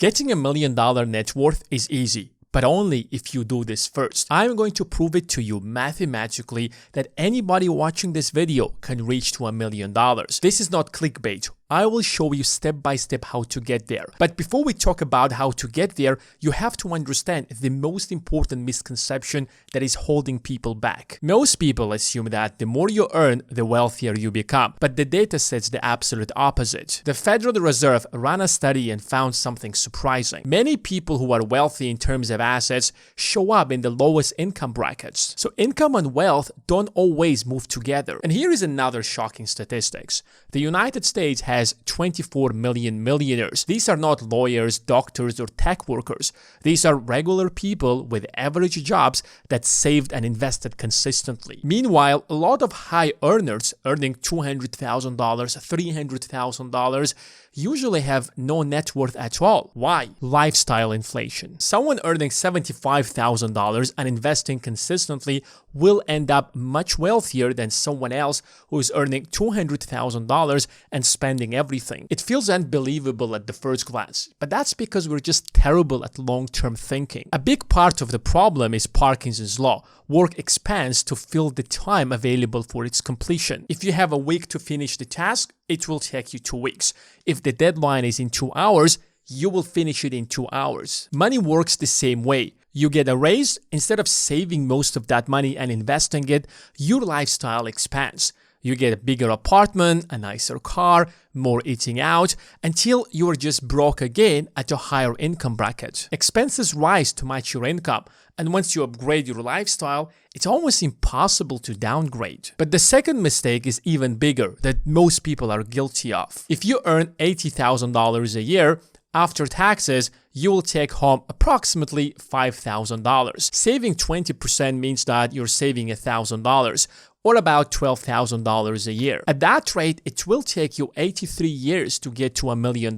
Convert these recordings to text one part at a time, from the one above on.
Getting $1 million net worth is easy, but only if you do this first. I'm going to prove it to you mathematically that anybody watching this video can reach to $1 million. This is not clickbait. I will show you step by step how to get there. But before we talk about how to get there, you have to understand the most important misconception that is holding people back. Most people assume that the more you earn, the wealthier you become. But the data says the absolute opposite. The Federal Reserve ran a study and found something surprising. Many people who are wealthy in terms of assets show up in the lowest income brackets. So income and wealth don't always move together. And here is another shocking statistics. The United States has 24 million millionaires. These are not lawyers, doctors, or tech workers. These are regular people with average jobs that saved and invested consistently. Meanwhile, a lot of high earners earning $200,000, $300,000 usually have no net worth at all. Why? Lifestyle inflation. Someone earning $75,000 and investing consistently will end up much wealthier than someone else who is earning $200,000 and spending everything. It feels unbelievable at the first glance, but that's because we're just terrible at long-term thinking. A big part of the problem is Parkinson's law. Work expands to fill the time available for its completion. If you have a week to finish the task, it will take you 2 weeks. If the deadline is in 2 hours, you will finish it in 2 hours. Money works the same way. You get a raise, instead of saving most of that money and investing it, your lifestyle expands. You get a bigger apartment, a nicer car, more eating out, until you are just broke again at a higher income bracket. Expenses rise to match your income, and once you upgrade your lifestyle, it's almost impossible to downgrade. But the second mistake is even bigger that most people are guilty of. If you earn $80,000 a year, after taxes, you will take home approximately $5,000. Saving 20% means that you're saving $1,000, or about $12,000 a year. At that rate, it will take you 83 years to get to $1 million,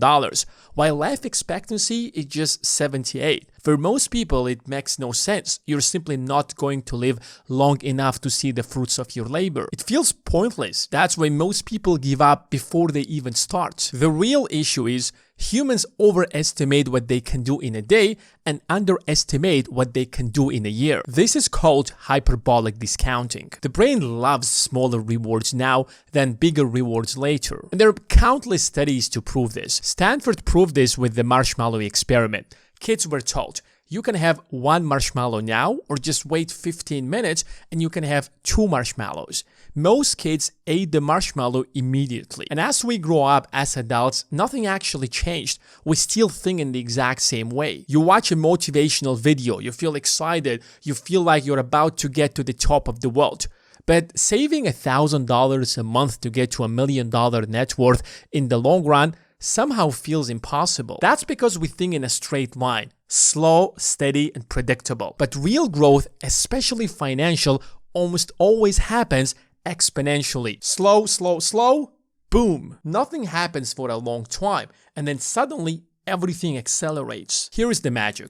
while life expectancy is just 78. For most people, it makes no sense. You're simply not going to live long enough to see the fruits of your labor. It feels pointless. That's why most people give up before they even start. The real issue is humans overestimate what they can do in a day and underestimate what they can do in a year. This is called hyperbolic discounting. The brain loves smaller rewards now than bigger rewards later. And there are countless studies to prove this. Stanford proved this with the marshmallow experiment. Kids were told, you can have 1 marshmallow now, or just wait 15 minutes and you can have 2 marshmallows. Most kids ate the marshmallow immediately. And as we grow up as adults, nothing actually changed. We still think in the exact same way. You watch a motivational video, you feel excited, you feel like you're about to get to the top of the world. But saving $1,000 a month to get to $1 million net worth in the long run somehow feels impossible. That's because we think in a straight line, slow, steady, and predictable. But real growth, especially financial, almost always happens exponentially. Slow, slow, slow, boom. Nothing happens for a long time, and then suddenly everything accelerates. Here is the magic.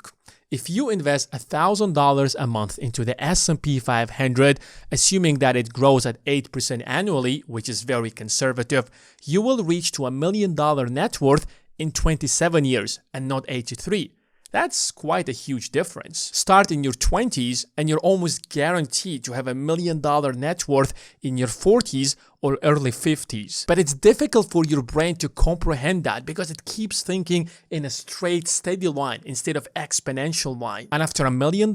If you invest $1,000 a month into the S&P 500, assuming that it grows at 8% annually, which is very conservative, you will reach to $1 million net worth in 27 years and not 83. That's quite a huge difference. Start in your 20s and you're almost guaranteed to have $1 million net worth in your 40s or early 50s. But it's difficult for your brain to comprehend that because it keeps thinking in a straight, steady line instead of exponential line. And after $1 million,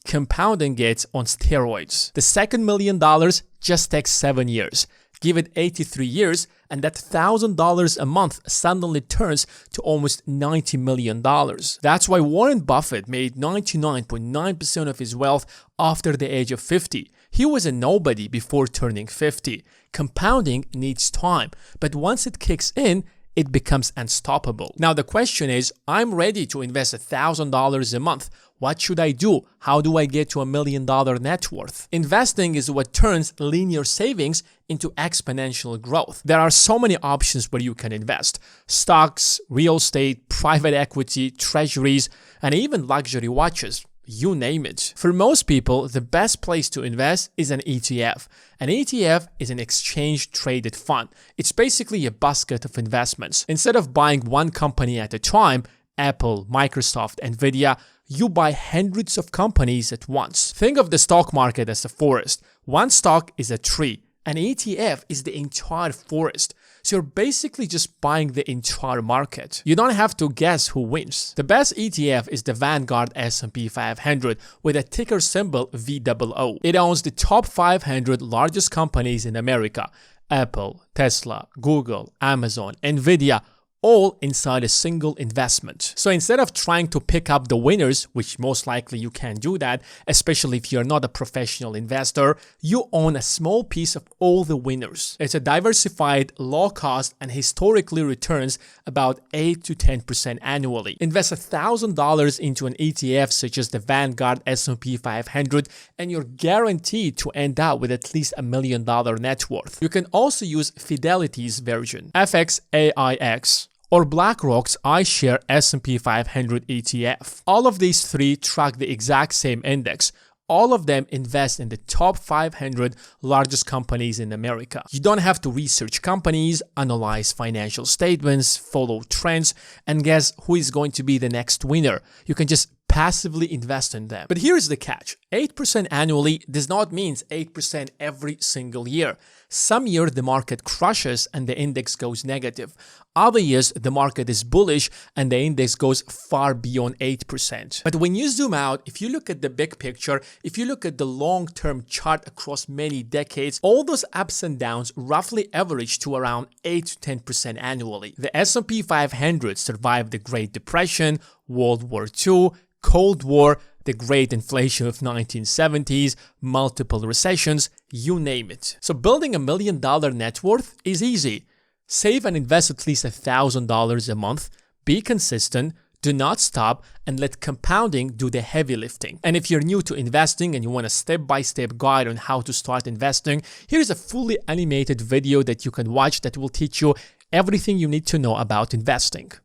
compounding gets on steroids. The second $1 million just takes 7 years. Give it 83 years, and that $1,000 a month suddenly turns to almost $90 million. That's why Warren Buffett made 99.9% of his wealth after the age of 50. He was a nobody before turning 50. Compounding needs time, but once it kicks in, it becomes unstoppable. Now the question is, I'm ready to invest $1,000 a month. What should I do? How do I get to $1 million net worth? Investing is what turns linear savings into exponential growth. There are so many options where you can invest. Stocks, real estate, private equity, treasuries, and even luxury watches. You name it. For most people, the best place to invest is an ETF. An ETF is an exchange-traded fund. It's basically a basket of investments. Instead of buying one company at a time, Apple, Microsoft, Nvidia, you buy hundreds of companies at once. Think of the stock market as a forest. One stock is a tree. An ETF is the entire forest. So you're basically just buying the entire market. You don't have to guess who wins. The best ETF is the Vanguard S&P 500 with a ticker symbol VOO. It owns the top 500 largest companies in America. Apple, Tesla, Google, Amazon, Nvidia, all inside a single investment. So instead of trying to pick up the winners, which most likely you can't do that, especially if you're not a professional investor, you own a small piece of all the winners. It's a diversified, low cost, and historically returns about 8 to 10% annually. Invest $1,000 into an ETF such as the Vanguard S&P 500 and you're guaranteed to end up with at least $1 million net worth. You can also use Fidelity's version, FXAIX, or BlackRock's iShares S&P 500 ETF. All of these three track the exact same index. All of them invest in the top 500 largest companies in America. You don't have to research companies, analyze financial statements, follow trends, and guess who is going to be the next winner. You can just passively invest in them. But here's the catch. 8% annually does not mean 8% every single year. Some years the market crashes and the index goes negative. Other years the market is bullish and the index goes far beyond 8%. But when you zoom out, if you look at the big picture, if you look at the long-term chart across many decades, all those ups and downs roughly average to around 8 to 10% annually. The S&P 500 survived the Great Depression, World War II, Cold War, the Great Inflation of 1970s, multiple recessions, you name it. So building $1 million net worth is easy. Save and invest at least $1,000 a month, be consistent, do not stop, and let compounding do the heavy lifting. And if you're new to investing and you want a step-by-step guide on how to start investing, here's a fully animated video that you can watch that will teach you everything you need to know about investing.